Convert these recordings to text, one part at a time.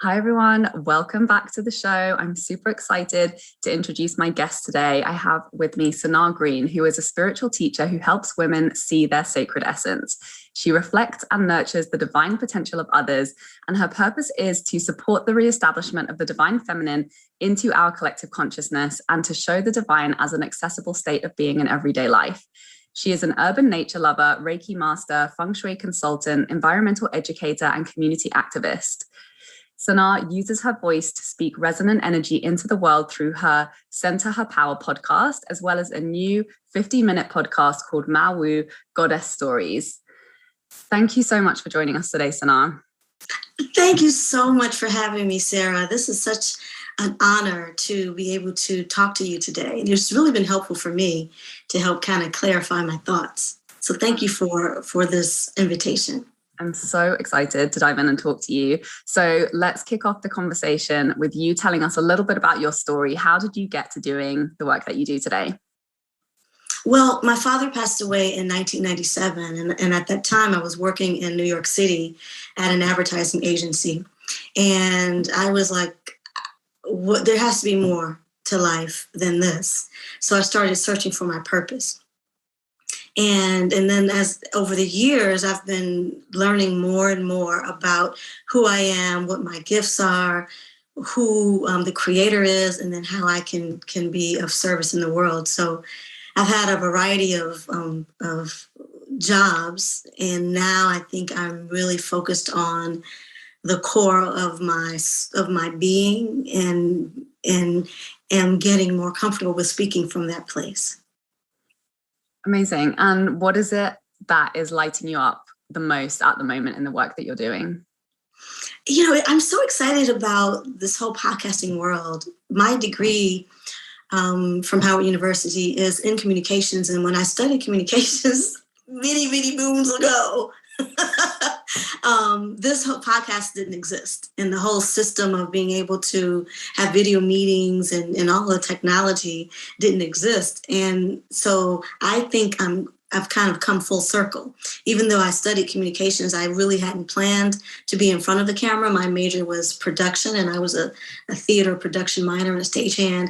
Hi, everyone. Welcome back to the show. I'm super excited to introduce my guest today. I have with me Sanaa Green, who is a spiritual teacher who helps women see their sacred essence. She reflects and nurtures the divine potential of others, and her purpose is to support the reestablishment of the divine feminine into our collective consciousness and to show the divine as an accessible state of being in everyday life. She is an urban nature lover, Reiki master, feng shui consultant, environmental educator, and community activist. Sanaa uses her voice to speak resonant energy into the world through her Center Her Power podcast, as well as a new 50-minute podcast called Mawu Goddess Stories. Thank you so much for joining us today, Sanaa. Thank you so much for having me, Sarah. This is such an honor to be able to talk to you today. And it's really been helpful for me to help kind of clarify my thoughts. So thank you for this invitation. I'm so excited to dive in and talk to you. So let's kick off the conversation with you telling us a little bit about your story. How did you get to doing the work that you do today? Well, my father passed away in 1997. And at that time, I was working in New York City at an advertising agency. And I was like, there has to be more to life than this. So I started searching for my purpose. And then as over the years, I've been learning more and more about who I am, what my gifts are, who the creator is, and then how I can be of service in the world. So I've had a variety of jobs, and now I think I'm really focused on the core of my being, and am getting more comfortable with speaking from that place. Amazing. And what is it that is lighting you up the most at the moment in the work that you're doing? You know, I'm so excited about this whole podcasting world. My degree from Howard University is in communications. And when I studied communications many, many moons ago, this whole podcast didn't exist. And the whole system of being able to have video meetings and all the technology didn't exist. And so I think I've kind of come full circle. Even though I studied communications, I really hadn't planned to be in front of the camera. My major was production, and I was a theater production minor and a stagehand.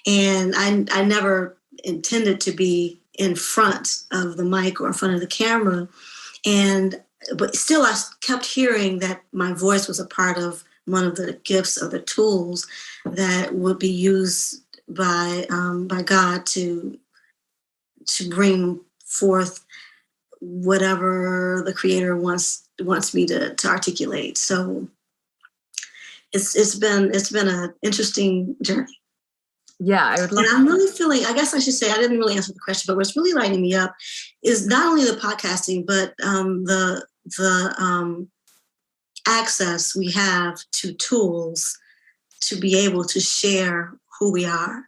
And I never intended to be in front of the mic or in front of the camera. But still, I kept hearing that my voice was a part of one of the gifts or the tools that would be used by God to bring forth whatever the Creator wants me to articulate. So it's been an interesting journey. Yeah, I would love. And I'm really feeling, I guess I should say, I didn't really answer the question, but what's really lighting me up is not only the podcasting, but the access we have to tools to be able to share who we are.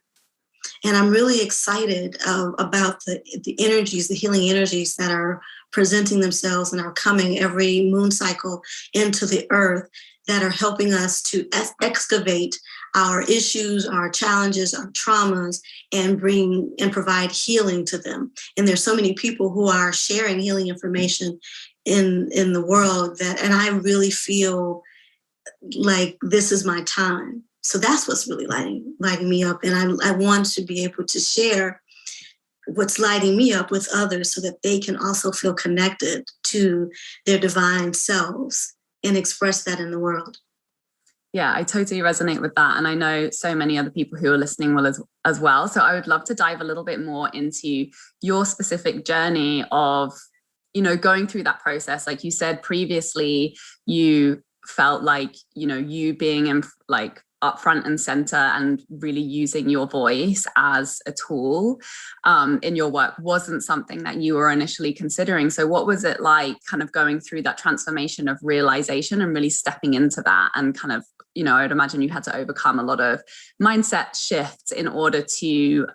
And I'm really excited about the energies, the healing energies that are presenting themselves and are coming every moon cycle into the earth, that are helping us to excavate our issues, our challenges, our traumas, and provide healing to them. And there's so many people who are sharing healing information in the world and I really feel like this is my time. So that's what's really lighting me up. And I want to be able to share what's lighting me up with others so that they can also feel connected to their divine selves and express that in the world. Yeah, I totally resonate with that. And I know so many other people who are listening will as well. So I would love to dive a little bit more into your specific journey of, going through that process. Like you said previously, you felt like, you being in up front and center and really using your voice as a tool in your work wasn't something that you were initially considering. So what was it like kind of going through that transformation of realization and really stepping into that and kind of, I would imagine you had to overcome a lot of mindset shifts in order to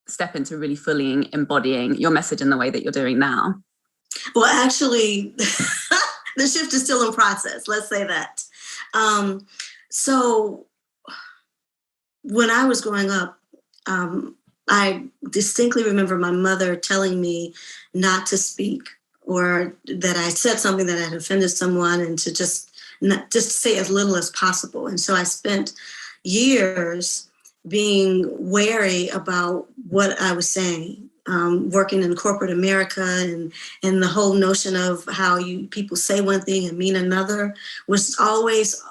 step into really fully embodying your message in the way that you're doing now? Well, actually, the shift is still in process. Let's say that. So when I was growing up, I distinctly remember my mother telling me not to speak, or that I said something that had offended someone and to just just say as little as possible. And so I spent years being wary about what I was saying, working in corporate America, and the whole notion of how people say one thing and mean another was always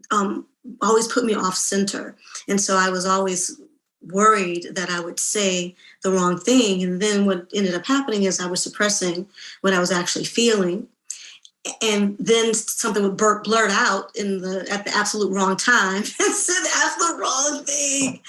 put me off center. And so I was always worried that I would say the wrong thing. And then what ended up happening is I was suppressing what I was actually feeling. And then something would blurt out at the absolute wrong time and say the absolute wrong thing.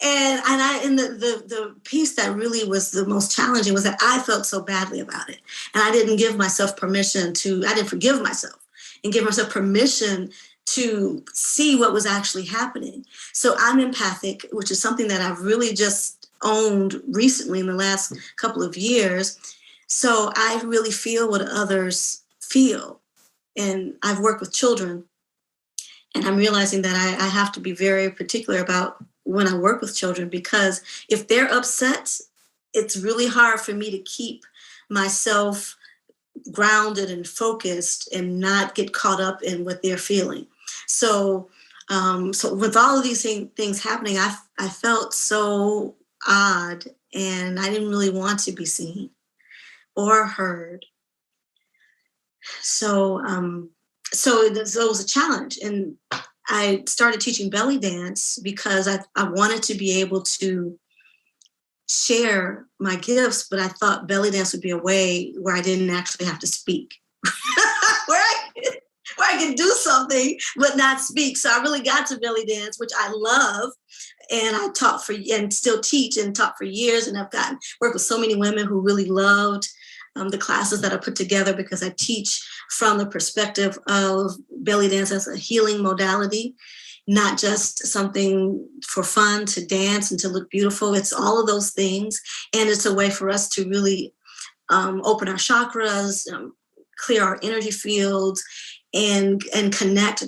And the piece that really was the most challenging was that I felt so badly about it. And I didn't give myself permission I didn't forgive myself and give myself permission to see what was actually happening. So I'm empathic, which is something that I've really just owned recently in the last couple of years. So I really feel what others feel. And I've worked with children, and I'm realizing that I have to be very particular about when I work with children, because if they're upset, it's really hard for me to keep myself grounded and focused and not get caught up in what they're feeling. So with all of these things happening, I felt so odd, and I didn't really want to be seen or heard. So it was a challenge. And I started teaching belly dance because I wanted to be able to share my gifts, but I thought belly dance would be a way where I didn't actually have to speak, where I could do something but not speak. So I really got to belly dance, which I love, and I taught and still teach and taught for years, and I've worked with so many women who really loved the classes that I put together, because I teach from the perspective of belly dance as a healing modality, not just something for fun to dance and to look beautiful. It's all of those things. And it's a way for us to really open our chakras, clear our energy fields, and connect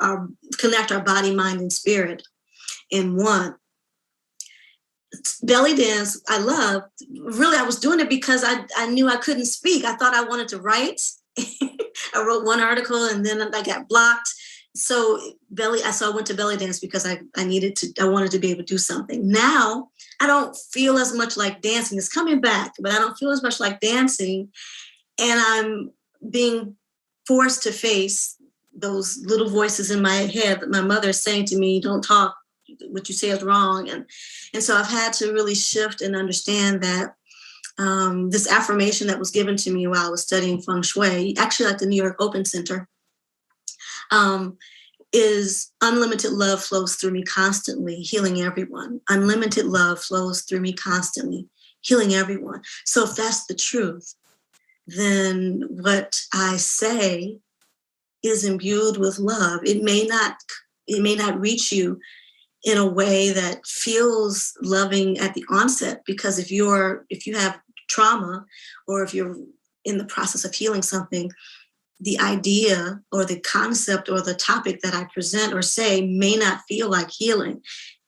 our body, mind, and spirit in one. Belly dance, I loved. Really, I was doing it because I knew I couldn't speak. I thought I wanted to write. I wrote one article and then I got blocked. So I went to belly dance because I wanted to be able to do something. Now, I don't feel as much like dancing. It's coming back, but I don't feel as much like dancing. And I'm being forced to face those little voices in my head that my mother is saying to me, don't talk, what you say is wrong. And so I've had to really shift and understand that this affirmation that was given to me while I was studying feng shui, actually at the New York Open Center, is unlimited love flows through me constantly, healing everyone. Unlimited love flows through me constantly, healing everyone. So if that's the truth, then what I say is imbued with love. It may not reach you in a way that feels loving at the onset, because if you have trauma, or if you're in the process of healing something, the idea or the concept or the topic that I present or say may not feel like healing.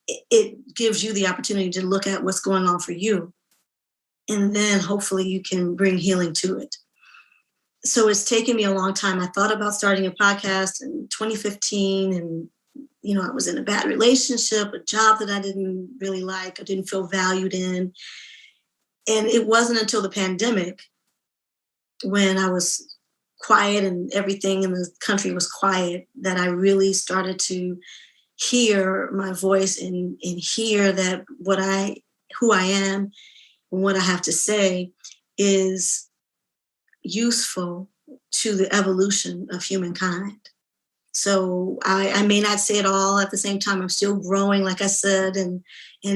It gives you the opportunity to look at what's going on for you, and then hopefully you can bring healing to it. So it's taken me a long time. I thought about starting a podcast in 2015, and I was in a bad relationship, a job that I didn't really like, I didn't feel valued in. And it wasn't until the pandemic, when I was quiet and everything in the country was quiet, that I really started to hear my voice and hear that who I am and what I have to say is useful to the evolution of humankind. So I may not say it all at the same time. I'm still growing, like I said, and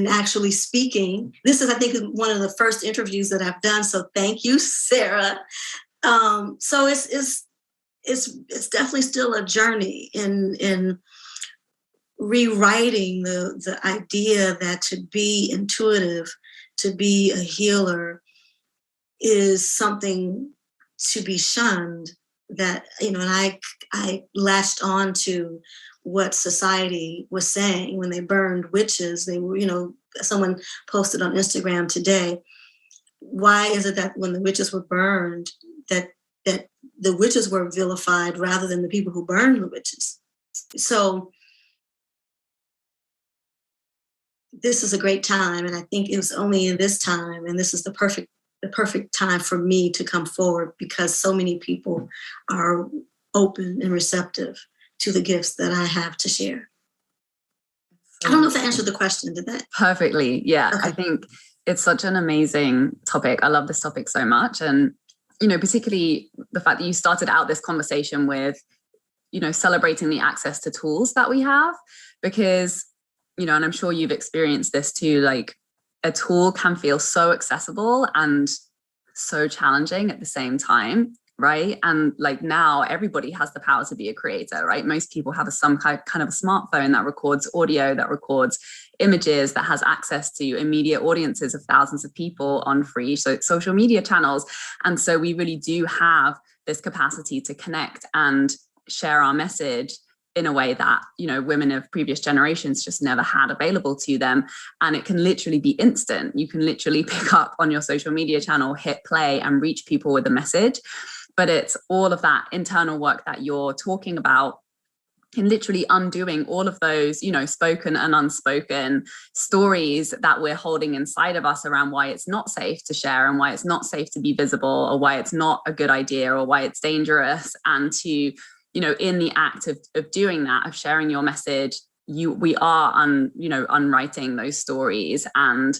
actually speaking. This is, I think, one of the first interviews that I've done. So thank you, Sarah. So it's definitely still a journey in rewriting the idea that to be intuitive, to be a healer, is something to be shunned. That, and I latched on to what society was saying when they burned witches. They were, someone posted on Instagram today, why is it that when the witches were burned, that that the witches were vilified rather than the people who burned the witches. So this is a great time, and I think it was only in this time, and this is the perfect time for me to come forward, because so many people are open and receptive to the gifts that I have to share. I don't know if I answered the question. Did that? Perfectly. Yeah. Okay. I think it's such an amazing topic. I love this topic so much. And, particularly the fact that you started out this conversation with, celebrating the access to tools that we have, because, and I'm sure you've experienced this too, like a tool can feel so accessible and so challenging at the same time. Right. And like now everybody has the power to be a creator, right? Most people have some kind of a smartphone that records audio, that records images, that has access to immediate audiences of thousands of people on free social media channels. And so we really do have this capacity to connect and share our message in a way that, women of previous generations just never had available to them. And it can literally be instant. You can literally pick up on your social media channel, hit play, and reach people with a message. But it's all of that internal work that you're talking about, in literally undoing all of those, spoken and unspoken stories that we're holding inside of us around why it's not safe to share, and why it's not safe to be visible, or why it's not a good idea, or why it's dangerous. And to, in the act of doing that, of sharing your message, we are unwriting those stories. And,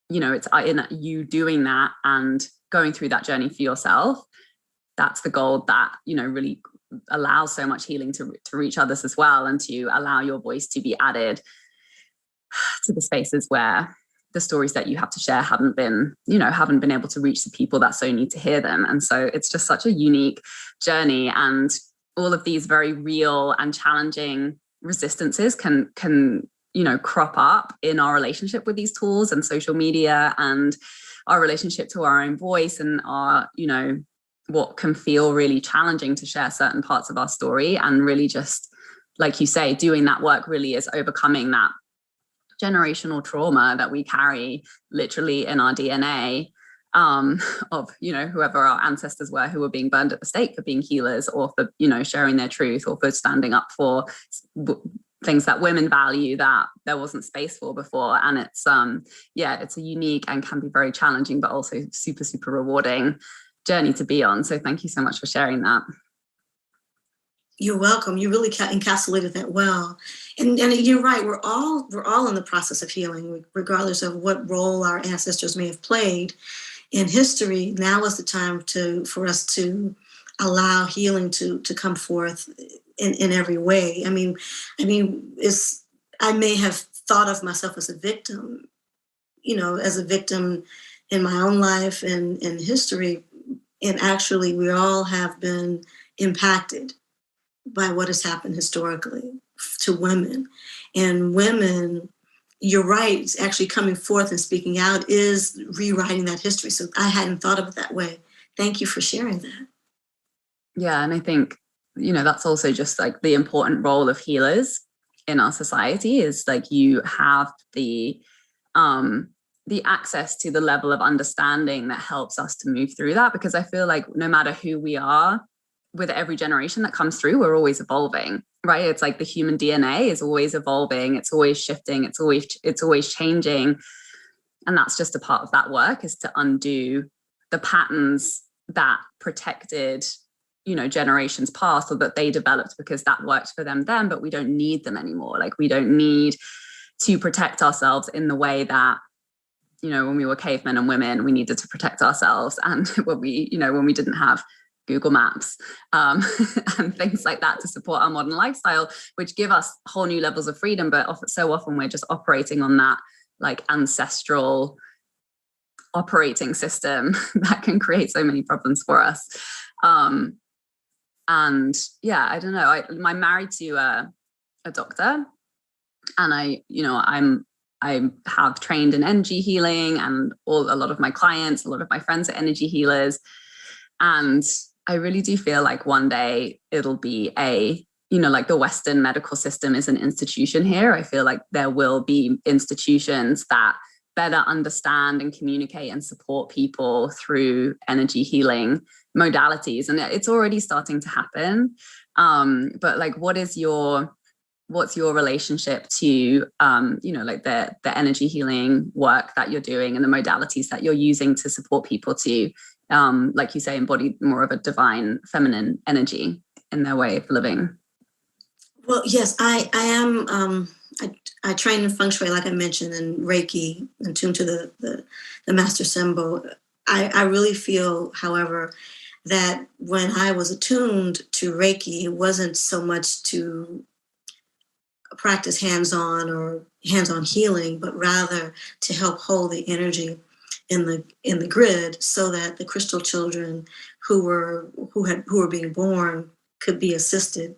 it's in you doing that and going through that journey for yourself. That's the goal that, really allows so much healing to reach others as well, and to allow your voice to be added to the spaces where the stories that you have to share haven't been able to reach the people that so need to hear them. And so it's just such a unique journey, and all of these very real and challenging resistances can crop up in our relationship with these tools and social media, and our relationship to our own voice, and our, what can feel really challenging to share certain parts of our story. And really, just like you say, doing that work really is overcoming that generational trauma that we carry literally in our DNA, of, whoever our ancestors were, who were being burned at the stake for being healers, or for, sharing their truth, or for standing up for things that women value that there wasn't space for before. And it's, it's a unique and can be very challenging, but also super, super rewarding journey to be on. So thank you so much for sharing that. You're welcome. You really encapsulated that well. And you're right. We're all in the process of healing, regardless of what role our ancestors may have played in history. Now is the time for us to allow healing to come forth in every way. I mean, I may have thought of myself as a victim, as a victim in my own life and in history. And actually, we all have been impacted by what has happened historically to women. And women, you're right, actually coming forth and speaking out is rewriting that history. So I hadn't thought of it that way. Thank you for sharing that. Yeah, and I think, that's also just like the important role of healers in our society, is like you have the access to the level of understanding that helps us to move through that. Because I feel like no matter who we are, with every generation that comes through, we're always evolving, right? It's like the human DNA is always evolving. It's always shifting. It's always changing. And that's just a part of that work, is to undo the patterns that protected, generations past, or that they developed because that worked for them then, but we don't need them anymore. Like, we don't need to protect ourselves in the way that, when we were cavemen and women, we needed to protect ourselves. And when we didn't have Google Maps and things like that to support our modern lifestyle, which give us whole new levels of freedom. But so often we're just operating on that like ancestral operating system that can create so many problems for us. And yeah, I don't know. I'm married to a doctor, and I have trained in energy healing, and a lot of my clients, a lot of my friends are energy healers. And I really do feel like one day it'll be like the Western medical system is an institution here. I feel like there will be institutions that better understand and communicate and support people through energy healing modalities. And it's already starting to happen. But like, what's your relationship to, like the energy healing work that you're doing and the modalities that you're using to support people to, like you say, embody more of a divine feminine energy in their way of living? Well, yes, I am. I train in feng shui, like I mentioned, and Reiki, and tuned to the master symbol. I really feel, however, that when I was attuned to Reiki, it wasn't so much to practice hands-on healing, but rather to help hold the energy in the grid, so that the crystal children who were being born could be assisted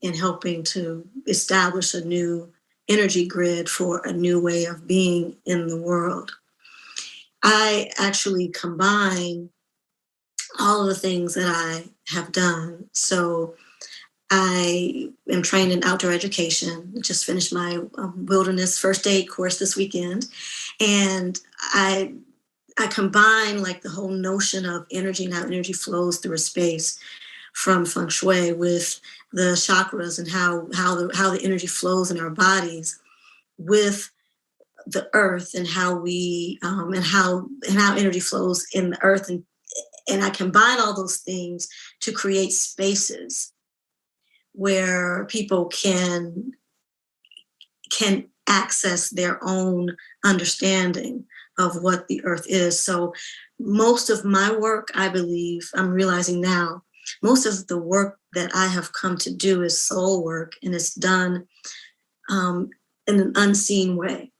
in helping to establish a new energy grid for a new way of being in the world. I actually combine all of the things that I have done. So I am trained in outdoor education. Just finished my wilderness first aid course this weekend. And I combine like the whole notion of energy and how energy flows through a space from feng shui with the chakras and how the energy flows in our bodies with the earth, and how we and how energy flows in the earth, and I combine all those things to create spaces where people can access their own understanding of what the earth is. So most of my work, I believe, I'm realizing now, most of the work that I have come to do is soul work, and it's done in an unseen way.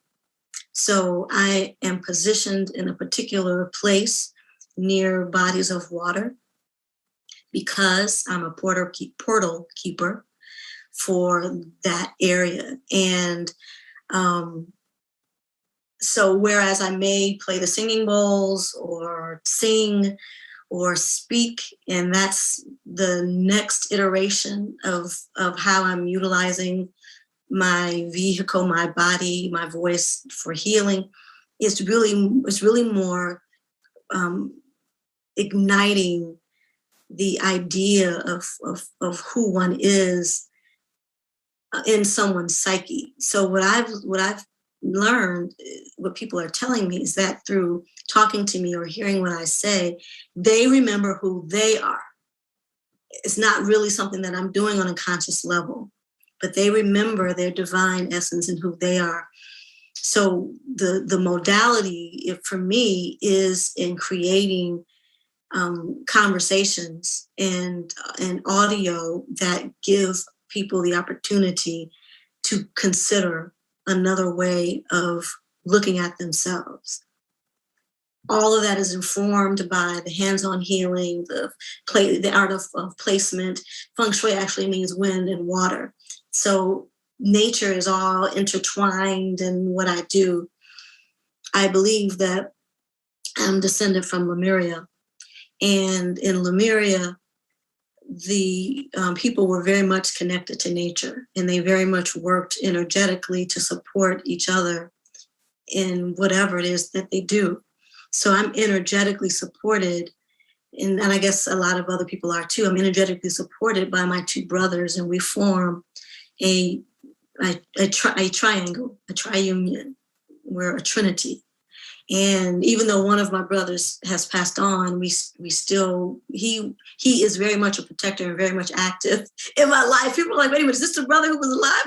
So I am positioned in a particular place near bodies of water because I'm a portal keeper for that area. And so whereas I may play the singing bowls or sing or speak, and that's the next iteration of how I'm utilizing my vehicle, my body, my voice for healing, it's really more igniting the idea of who one is in someone's psyche. So what I've learned, what people are telling me, is that through talking to me or hearing what I say, they remember who they are. It's not really something that I'm doing on a conscious level, but they remember their divine essence and who they are. So the modality for me is in creating conversations and audio that give people the opportunity to consider another way of looking at themselves. All of that is informed by the hands-on healing, the art of placement. Feng shui actually means wind and water. So nature is all intertwined in what I do. I believe that I'm descended from Lemuria. And in Lemuria, the people were very much connected to nature, and they very much worked energetically to support each other in whatever it is that they do. So I'm energetically supported, and I guess a lot of other people are too. I'm energetically supported by my two brothers, and we form a triangle, a triunion. We're a trinity. And even though one of my brothers has passed on, we still, he is very much a protector and very much active in my life. People are like, wait a minute, is this the brother who was alive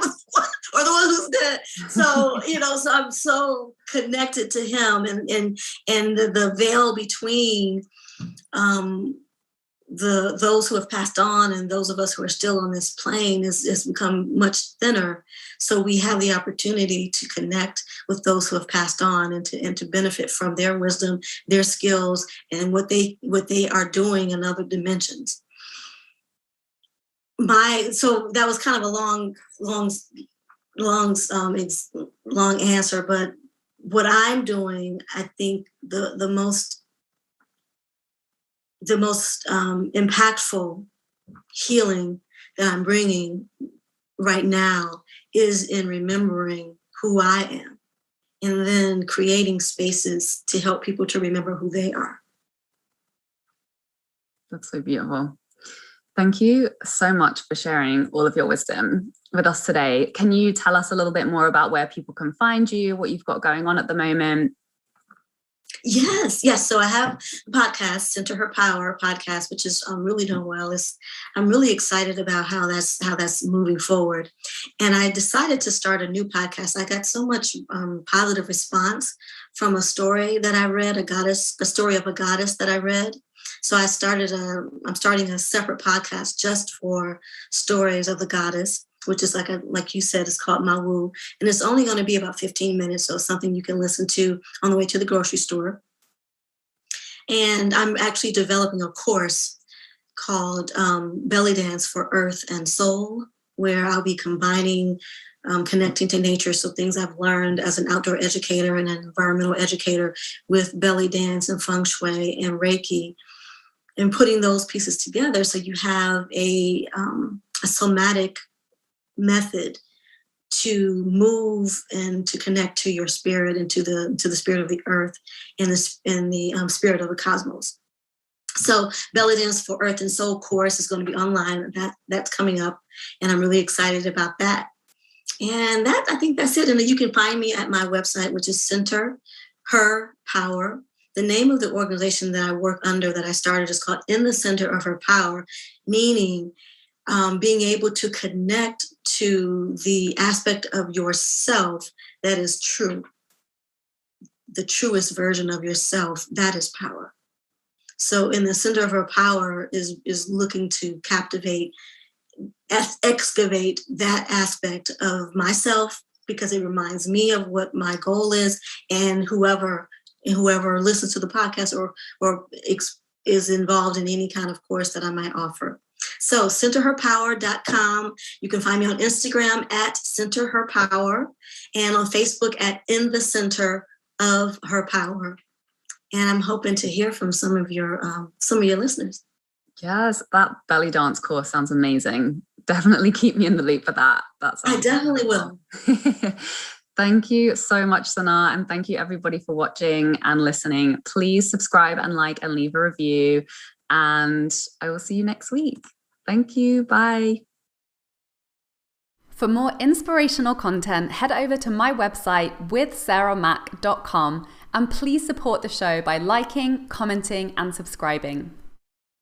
or the one who's dead? So, so I'm so connected to him, and the veil between those who have passed on and those of us who are still on this plane has become much thinner. So we have the opportunity to connect with those who have passed on and to benefit from their wisdom, their skills, and what they are doing in other dimensions. So that was kind of a long answer, but what I'm doing, I think the most impactful healing that I'm bringing right now is in remembering who I am and then creating spaces to help people to remember who they are. That's so beautiful. Thank you so much for sharing all of your wisdom with us today. Can you tell us a little bit more about where people can find you, what you've got going on at the moment? Yes. So I have a podcast, Center Her Power podcast, which is really doing well. I'm really excited about how that's moving forward. And I decided to start a new podcast. I got so much positive response from a story that I read, a story of a goddess that I read. So I'm starting a separate podcast just for stories of the goddess, which is like you said, it's called Mawu. And it's only going to be about 15 minutes. So it's something you can listen to on the way to the grocery store. And I'm actually developing a course called Belly Dance for Earth and Soul, where I'll be combining connecting to nature. So things I've learned as an outdoor educator and an environmental educator with belly dance and feng shui and Reiki, and putting those pieces together so you have a somatic method to move and to connect to your spirit and to the spirit of the earth and the spirit of the cosmos. So Belly Dance for Earth and Soul course is going to be online. That's coming up, and I'm really excited about that. And I think that's it. And you can find me at my website, which is Center Her Power. The name of the organization that I work under that I started is called In the Center of Her Power, meaning being able to connect to the aspect of yourself that is true, the truest version of yourself. That is power. So in the center of her power is looking to excavate that aspect of myself, because it reminds me of what my goal is, and whoever listens to the podcast or is involved in any kind of course that I might offer. So centerherpower.com. You can find me on Instagram at centerherpower and on Facebook at In the Center of Her Power. And I'm hoping to hear from some of your listeners. Yes, that belly dance course sounds amazing. Definitely keep me in the loop for that. I definitely will. Thank you so much, Sanaa, and thank you everybody for watching and listening. Please subscribe and like and leave a review, and I will see you next week. Thank you. Bye. For more inspirational content, head over to my website withsarahmac.com, and please support the show by liking, commenting, and subscribing.